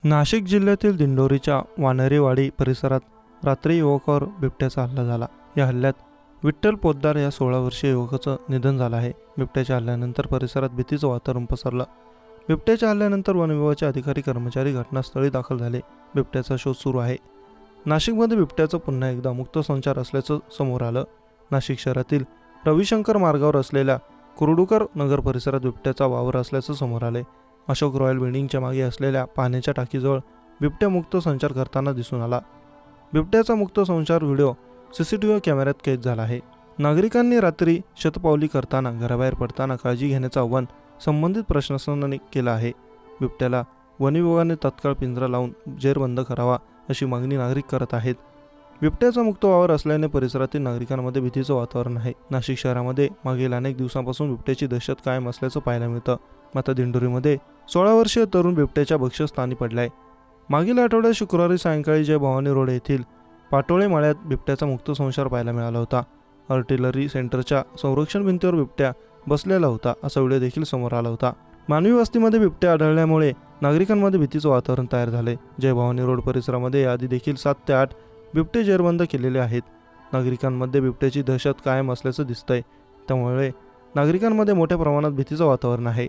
नाशिक जिल्ह्यातील दिंडोरीच्या वानरेवाडी परिसरात रात्री युवकावर बिबट्याचा हल्ला झाला। या हल्ल्यात विठ्ठल पोद्दार या 16 वर्षीय युवकाचं निधन झालं आहे। बिबट्याच्या हल्ल्यानंतर परिसरात भीतीचं वातावरण पसरलं। बिबट्याच्या हल्ल्यानंतर वन विभागाचे अधिकारी कर्मचारी घटनास्थळी दाखल झाले। बिबट्याचा शोध सुरू आहे। नाशिकमध्ये बिबट्याचं पुन्हा एकदा मुक्त संचार असल्याचं समोर आलं। नाशिक शहरातील रविशंकर मार्गावर असलेल्या कुर्डुकर नगर परिसरात बिबट्याचा वावर असल्याचं समोर आले। अशोक रॉयल बिल्डिंगच्या मागे असलेल्या पाण्याच्या टाकीजवळ बिबट्या मुक्त संचार करताना दिसून आला। बिबट्याचा मुक्त संचार व्हिडिओ सीसीटीव्ही कॅमेऱ्यात कैद झाला आहे। नागरिकांनी रात्री शतपावली करताना घराबाहेर पडताना काळजी घेण्याचं आवाहन संबंधित प्रशासनाने केलं आहे। बिबट्याला वन विभागाने तात्काळ पिंजरा लावून जेरबंद करावा अशी मागणी नागरिक करत आहेत। बिबट्याचा मुक्त वावर असल्याने परिसरातील नागरिकांमध्ये भीतीचं वातावरण आहे। नाशिक शहरामध्ये मागील अनेक दिवसांपासून बिबट्याची दहशत कायम असल्याचं पाहायला मिळतं। मात्र दिंडोरीमध्ये 16 वर्षीय तरुण बिबट्याच्या भक्ष्यस्थानी पडलाय। मागील आठवड्यात शुक्रवारी सायंकाळी जय भवानी रोड येथील पाटोळे माळ्यात बिबट्याचा मुक्त संचार पाहायला मिळाला होता। आर्टिलरी सेंटरच्या संरक्षण भिंतीवर बिबट्या बसलेला होता असा व्हिडिओ देखील समोर आला होता। मानवी वस्तीमध्ये बिबट्या आढळल्यामुळे नागरिकांमध्ये भीतीचं वातावरण तयार झाले। जय भवानी रोड परिसरामध्ये याआधी देखील 7 ते 8 बिबटे जेरबंद केलेले आहेत। नागरिकांमध्ये बिबट्याची दहशत कायम असल्याचं दिसतंय, त्यामुळे नागरिकांमध्ये मोठ्या प्रमाणात भीतीचं वातावरण आहे।